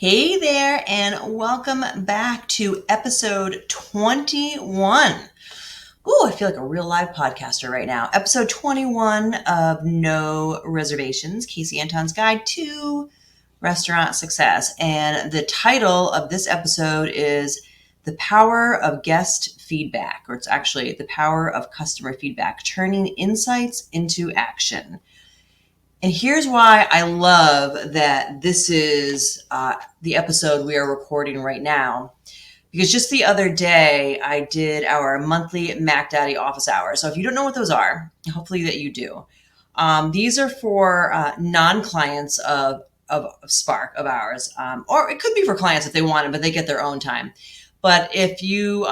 Hey there, and welcome back to episode 21. Ooh, I feel like a real live podcaster right now. Episode 21 of No Reservations, Kasey Anton's Guide to Restaurant Success. And the title of this episode is The Power of Guest Feedback, or it's actually The Power of Customer Feedback, Turning Insights into Action. And here's why I love that this is the episode we are recording right now. Because just the other day, I did our monthly Mac Daddy office hours. So if you don't know what those are, hopefully that you do. These are for non-clients of Spark, of ours. Or it could be for clients if they want it, but they get their own time. But if you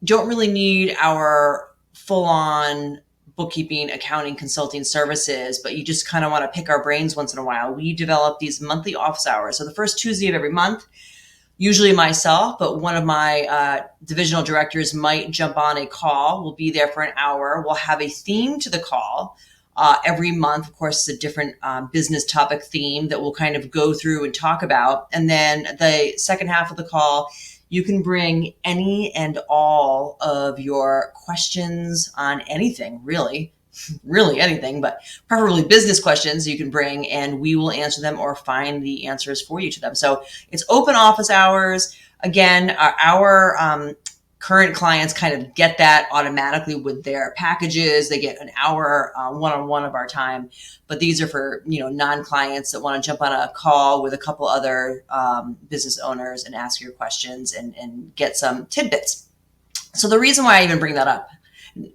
don't really need our full-on bookkeeping, accounting, consulting services, but you just kind of want to pick our brains once in a while, we develop these monthly office hours. So the first Tuesday of every month, usually myself, but one of my divisional directors might jump on a call. We'll be there for an hour. We'll have a theme to the call. Every month, of course, it's a different business topic theme that we'll kind of go through and talk about. And then the second half of the call, you can bring any and all of your questions on anything, really anything, but preferably business questions you can bring, and we will answer them or find the answers for you to them. So it's open office hours. Again, our current clients kind of get that automatically with their packages. They get an hour one-on-one of our time, but these are for non-clients that want to jump on a call with a couple other business owners and ask your questions and get some tidbits. So the reason why I even bring that up,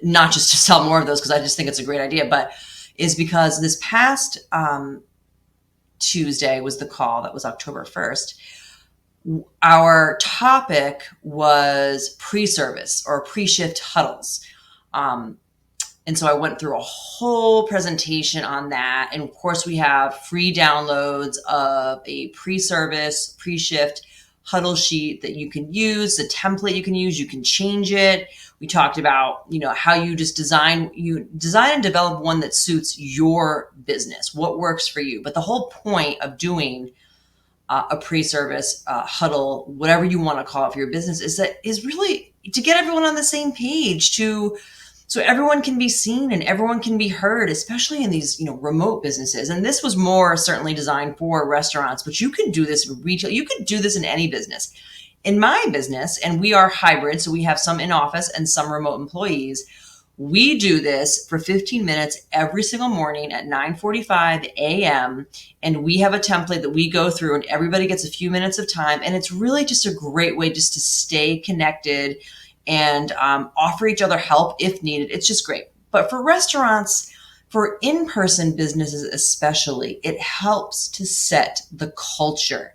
not just to sell more of those because I just think it's a great idea, but is because this past Tuesday was the call. That was October 1st. Our topic was pre-service or pre-shift huddles. And so I went through a whole presentation on that. And of course, we have free downloads of a pre-service, pre-shift huddle sheet that you can use, the template you can use, you can change it. We talked about, how you just design and develop one that suits your business, what works for you. But the whole point of doing a pre-service huddle, whatever you want to call it for your business, is really to get everyone on the same page, so everyone can be seen and everyone can be heard, especially in these remote businesses. And this was more certainly designed for restaurants, but you can do this in retail. You could do this in any business. In my business, and we are hybrid, so we have some in office and some remote employees. We do this for 15 minutes every single morning at 9:45 a.m. And we have a template that we go through and everybody gets a few minutes of time. And it's really just a great way just to stay connected and offer each other help if needed. It's just great. But for restaurants, for in-person businesses especially, it helps to set the culture.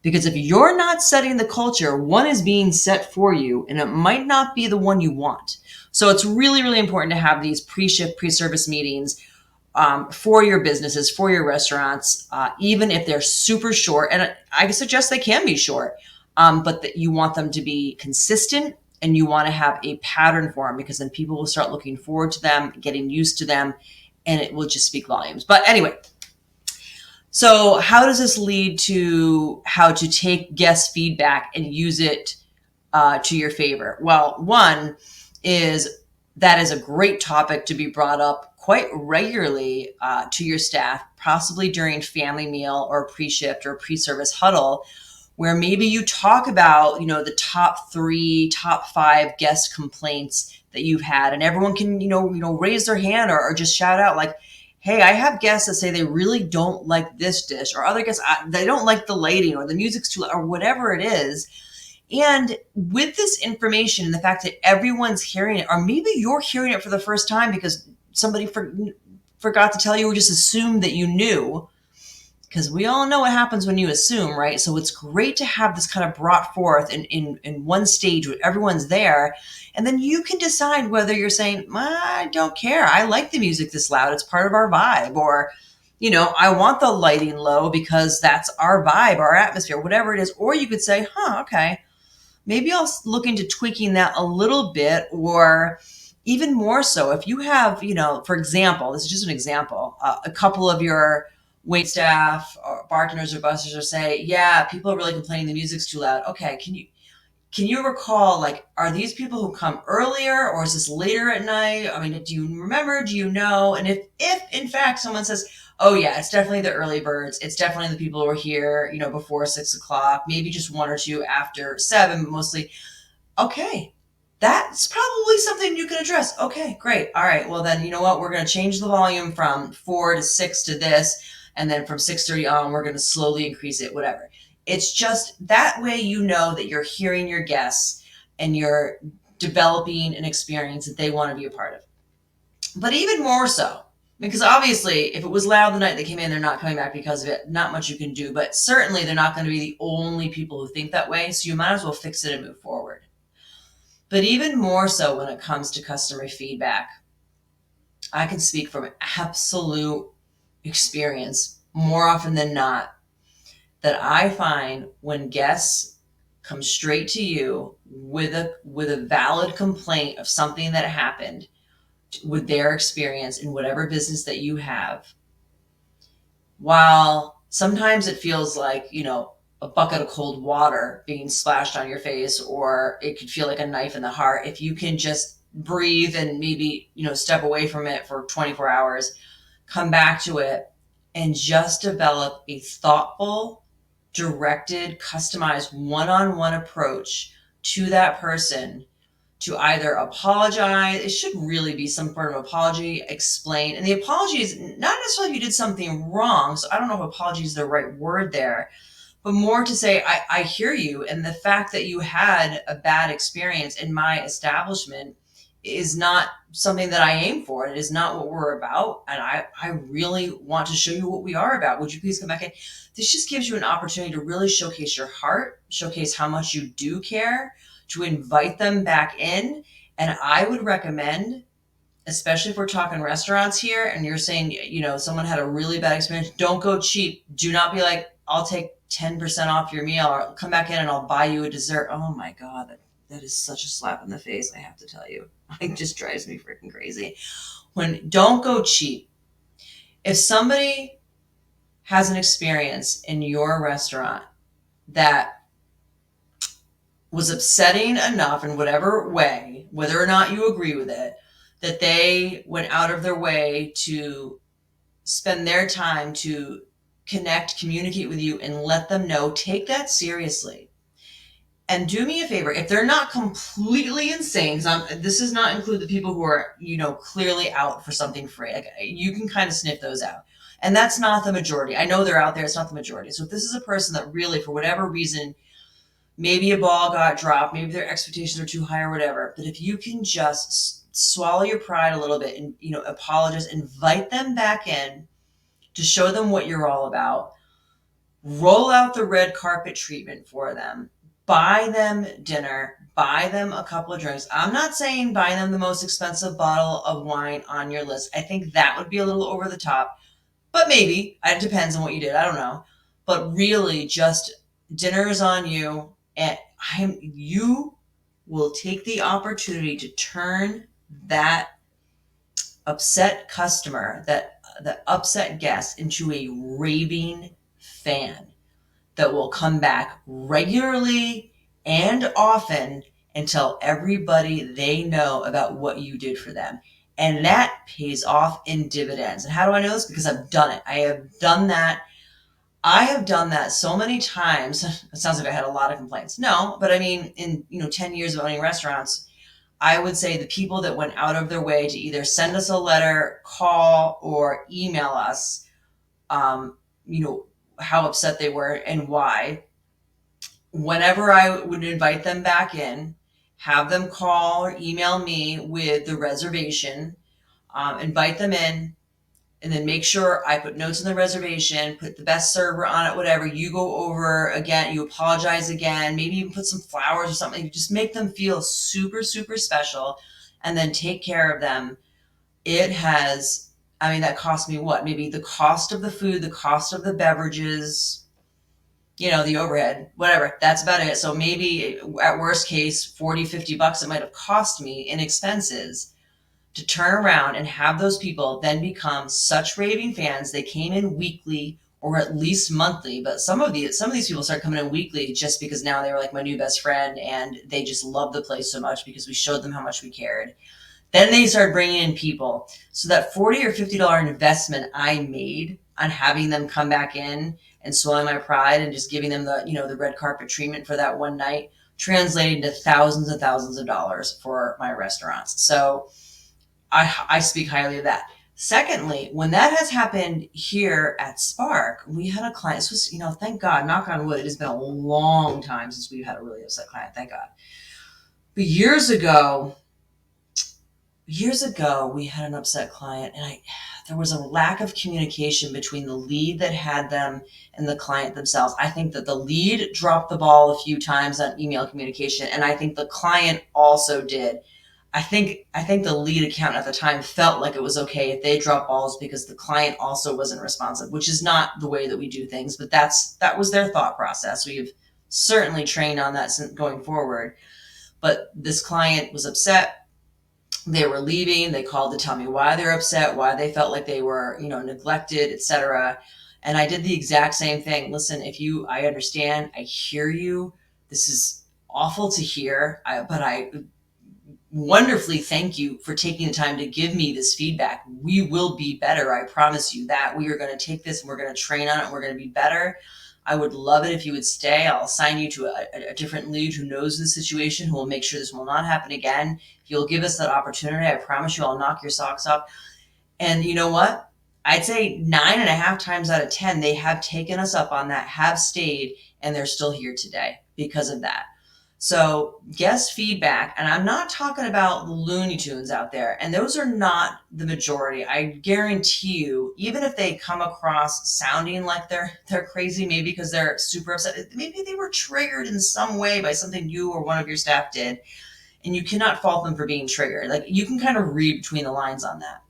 Because if you're not setting the culture, one is being set for you and it might not be the one you want. So it's really, really important to have these pre-shift, pre-service meetings for your businesses, for your restaurants, even if they're super short. And I suggest they can be short, but that you want them to be consistent and you want to have a pattern for them, because then people will start looking forward to them, getting used to them, and it will just speak volumes. But anyway, so how does this lead to how to take guest feedback and use it to your favor? Well, one is that is a great topic to be brought up quite regularly to your staff, possibly during family meal or pre-shift or pre-service huddle, where maybe you talk about, the top 3, top 5 guest complaints that you've had, and everyone can, raise their hand or just shout out like, hey, I have guests that say they really don't like this dish, or other guests, they don't like the lighting or the music's too loud or whatever it is. And with this information and the fact that everyone's hearing it, or maybe you're hearing it for the first time because somebody forgot to tell you or just assumed that you knew, because we all know what happens when you assume, right? So it's great to have this kind of brought forth in one stage where everyone's there. And then you can decide whether you're saying, I don't care. I like the music this loud. It's part of our vibe. Or, I want the lighting low because that's our vibe, our atmosphere, whatever it is. Or you could say, okay, maybe I'll look into tweaking that a little bit. Or even more so, if you have, for example, this is just an example, a couple of your wait staff or bartenders or bussers or say, yeah, people are really complaining the music's too loud. Okay, can you recall, like, are these people who come earlier or is this later at night? I mean, do you remember? Do you know? And if in fact someone says, oh yeah, it's definitely the early birds. It's definitely the people who are here, before 6 o'clock, maybe just one or two after 7, but mostly, okay, that's probably something you can address. Okay, great. All right. Well, then, you know what? We're going to change the volume from 4 to 6 to this. And then from 6:30 on, we're going to slowly increase it, whatever. It's just that way you know that you're hearing your guests and you're developing an experience that they want to be a part of. But even more so, because obviously, if it was loud the night they came in, they're not coming back because of it. Not much you can do, but certainly they're not going to be the only people who think that way. So you might as well fix it and move forward. But even more so when it comes to customer feedback, I can speak from absolute experience more often than not that I find when guests come straight to you with a valid complaint of something that happened with their experience in whatever business that you have, while sometimes it feels like, a bucket of cold water being splashed on your face, or it could feel like a knife in the heart, if you can just breathe and maybe, step away from it for 24 hours, come back to it and just develop a thoughtful, directed, customized one-on-one approach to that person to either apologize. It should really be some sort of apology, explain. And the apology is not necessarily if you did something wrong. So I don't know if apology is the right word there, but more to say, I hear you. And the fact that you had a bad experience in my establishment is not something that I aim for. It is not what we're about. And I really want to show you what we are about. Would you please come back in? This just gives you an opportunity to really showcase your heart, showcase how much you do care, to invite them back in. And I would recommend, especially if we're talking restaurants here and you're saying, someone had a really bad experience, don't go cheap. Do not be like, I'll take 10% off your meal, or come back in and I'll buy you a dessert. Oh my God, that is such a slap in the face, I have to tell you. It just drives me freaking crazy. Don't go cheap. If somebody has an experience in your restaurant that was upsetting enough in whatever way, whether or not you agree with it, that they went out of their way to spend their time to connect, communicate with you, and let them know, take that seriously. And do me a favor, if they're not completely insane, this does not include the people who are, clearly out for something free. Like, you can kind of sniff those out. And that's not the majority. I know they're out there. It's not the majority. So if this is a person that really, for whatever reason, maybe a ball got dropped, maybe their expectations are too high or whatever, but if you can just swallow your pride a little bit and, apologize, invite them back in to show them what you're all about, roll out the red carpet treatment for them, buy them dinner, buy them a couple of drinks. I'm not saying buy them the most expensive bottle of wine on your list. I think that would be a little over the top, but maybe it depends on what you did. I don't know. But really, just dinner is on you, and you will take the opportunity to turn that upset customer, the upset guest, into a raving fan that will come back regularly and often and tell everybody they know about what you did for them. And that pays off in dividends. And how do I know this? Because I've done it. I have done that so many times. It sounds like I had a lot of complaints. No, but I mean, in 10 years of owning restaurants, I would say the people that went out of their way to either send us a letter, call, or email us, how upset they were and why. Whenever I would invite them back in, have them call or email me with the reservation, invite them in, and then make sure I put notes in the reservation, put the best server on it, whatever. You go over again, you apologize again, maybe even put some flowers or something. Just make them feel super, super special, and then take care of them. That cost me what? Maybe the cost of the food, the cost of the beverages, the overhead, whatever. That's about it. So maybe at worst case, 40, $50 it might have cost me in expenses to turn around and have those people then become such raving fans. They came in weekly or at least monthly. But some of these people start coming in weekly just because now they were like my new best friend and they just love the place so much because we showed them how much we cared. Then they started bringing in people. So that $40 or $50 investment I made on having them come back in and swelling my pride and just giving them the red carpet treatment for that one night translated into thousands and thousands of dollars for my restaurants. So I speak highly of that. Secondly, when that has happened here at Spark, we had a client. This was, thank God, knock on wood, it has been a long time since we've had a really upset client, thank God. But years ago, we had an upset client, and there was a lack of communication between the lead that had them and the client themselves. I think that the lead dropped the ball a few times on email communication, and I think the client also did. I think the lead accountant at the time felt like it was okay if they dropped balls because the client also wasn't responsive, which is not the way that we do things, but that was their thought process. We've certainly trained on that going forward. But this client was upset. They were leaving. They called to tell me why they're upset, why they felt like they were, neglected, etc. And I did the exact same thing. Listen, I understand, I hear you. This is awful to hear, but I wonderfully thank you for taking the time to give me this feedback. We will be better. I promise you that. We are going to take this and we're going to train on it and we're going to be better. I would love it if you would stay. I'll assign you to a different lead who knows the situation, who will make sure this will not happen again. If you'll give us that opportunity, I promise you I'll knock your socks off. And you know what? I'd say 9.5 times out of 10, they have taken us up on that, have stayed, and they're still here today because of that. So guest feedback, and I'm not talking about the Looney Tunes out there, and those are not the majority. I guarantee you, even if they come across sounding like they're crazy, maybe because they're super upset, maybe they were triggered in some way by something you or one of your staff did, and you cannot fault them for being triggered. Like, you can kind of read between the lines on that.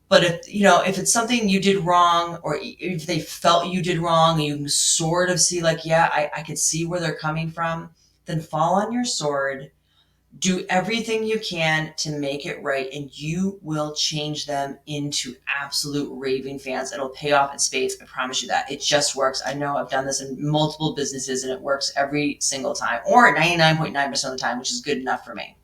But if it's something you did wrong, or if they felt you did wrong, and you can sort of see like, yeah, I could see where they're coming from, then fall on your sword, do everything you can to make it right, and you will change them into absolute raving fans. It'll pay off in spades. I promise you that. It just works. I know I've done this in multiple businesses, and it works every single time, or 99.9% of the time, which is good enough for me.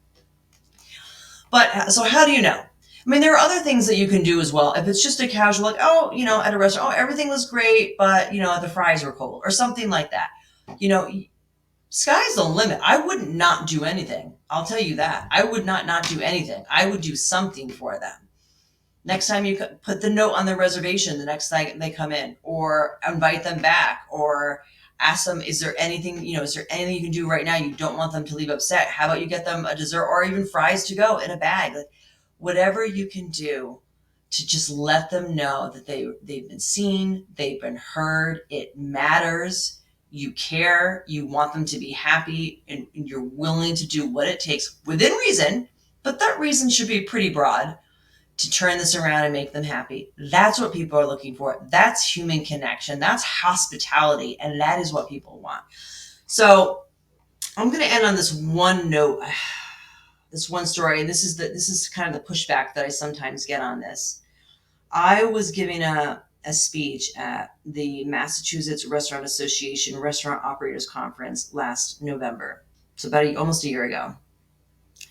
But so how do you know? I mean, there are other things that you can do as well. If it's just a casual, like, at a restaurant, everything was great, but, the fries were cold, or something like that. Sky's the limit. I would not do anything. I'll tell you that. I would not do anything. I would do something for them. Next time you put the note on the reservation the next time they come in, or invite them back, or ask them, is there anything you can do right now? You don't want them to leave upset. How about you get them a dessert or even fries to go in a bag? Like, whatever you can do to just let them know that they've been seen, they've been heard. It matters. You care, you want them to be happy, and you're willing to do what it takes within reason, but that reason should be pretty broad, to turn this around and make them happy. That's what people are looking for. That's human connection. That's hospitality. And that is what people want. So I'm going to end on this one note, this one story. And this is kind of the pushback that I sometimes get on this. I was giving a speech at the Massachusetts Restaurant Association Restaurant Operators Conference last November. So about almost a year ago.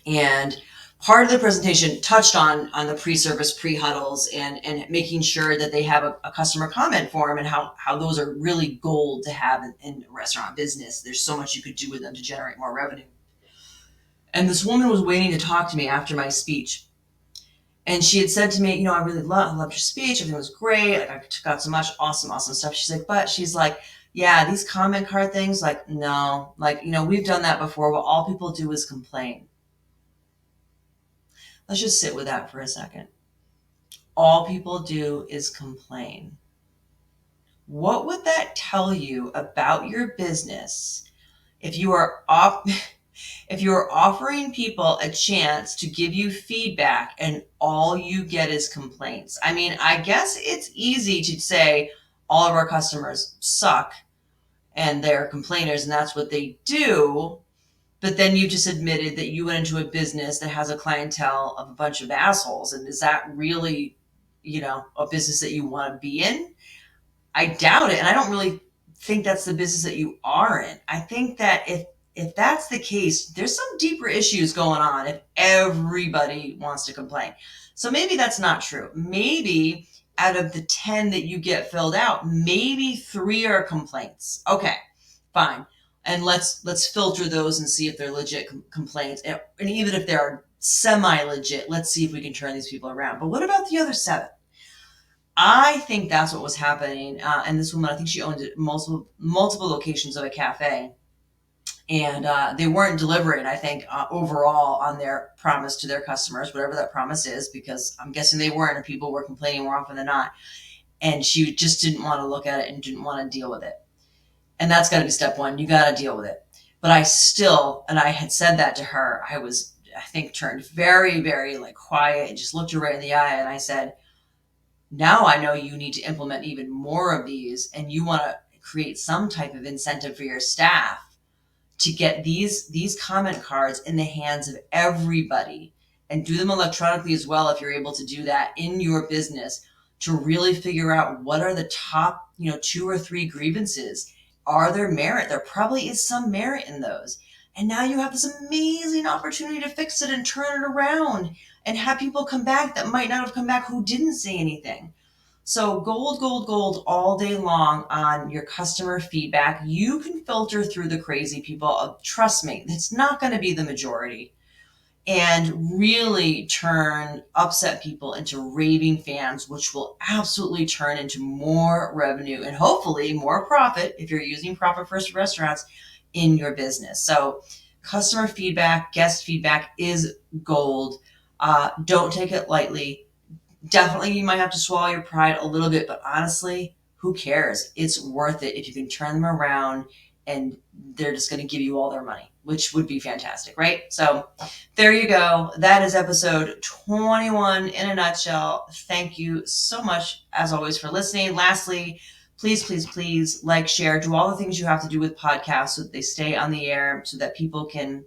And part of the presentation touched on the pre-service, pre-huddles, and making sure that they have a customer comment form, and how those are really gold to have in a restaurant business. There's so much you could do with them to generate more revenue. And this woman was waiting to talk to me after my speech. And she had said to me, I really loved your speech. Everything was great. Like, I got so much awesome stuff. She's like, yeah, these comment card things, like, no, like, we've done that before. Well, all people do is complain. Let's just sit with that for a second. All people do is complain. What would that tell you about your business if you are offering people a chance to give you feedback and all you get is complaints? I mean, I guess it's easy to say all of our customers suck and they're complainers and that's what they do. But then you just admitted that you went into a business that has a clientele of a bunch of assholes. And is that really, a business that you want to be in? I doubt it. And I don't really think that's the business that you are in. I think that if that's the case, there's some deeper issues going on if everybody wants to complain. So maybe that's not true. Maybe out of the 10 that you get filled out, maybe 3 are complaints. Okay, fine. And let's filter those and see if they're legit complaints. And even if they're semi legit, let's see if we can turn these people around. But what about the other 7? I think that's what was happening. And this woman, I think she owned multiple locations of a cafe, and they weren't delivering. I think overall on their promise to their customers, whatever that promise is, because I'm guessing they weren't, and people were complaining more often than not. And she just didn't want to look at it and didn't want to deal with it. And that's got to be step one. You got to deal with it. But I still, and I had said that to her. I think, turned very, very like quiet and just looked her right in the eye, and I said, now I know you need to implement even more of these, and you want to create some type of incentive for your staff to get these comment cards in the hands of everybody, and do them electronically as well if you're able to do that in your business, to really figure out what are the top 2 or 3 grievances. Are there merit? There probably is some merit in those. And now you have this amazing opportunity to fix it and turn it around and have people come back that might not have come back who didn't say anything. So gold, gold, gold all day long on your customer feedback. You can filter through the crazy people. Trust me, it's not going to be the majority. And really turn upset people into raving fans, which will absolutely turn into more revenue and hopefully more profit if you're using Profit First Restaurants in your business. So customer feedback, guest feedback is gold. Don't take it lightly. Definitely, you might have to swallow your pride a little bit, but honestly, who cares? It's worth it if you can turn them around and they're just going to give you all their money, which would be fantastic, right? So there you go. That is episode 21 in a nutshell. Thank you so much, as always, for listening. Lastly, please, please, please like, share, do all the things you have to do with podcasts so that they stay on the air, so that people can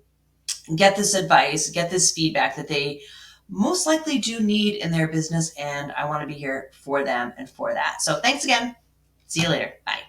get this advice, get this feedback that they most likely do need in their business. And I want to be here for them and for that. So thanks again. See you later. Bye.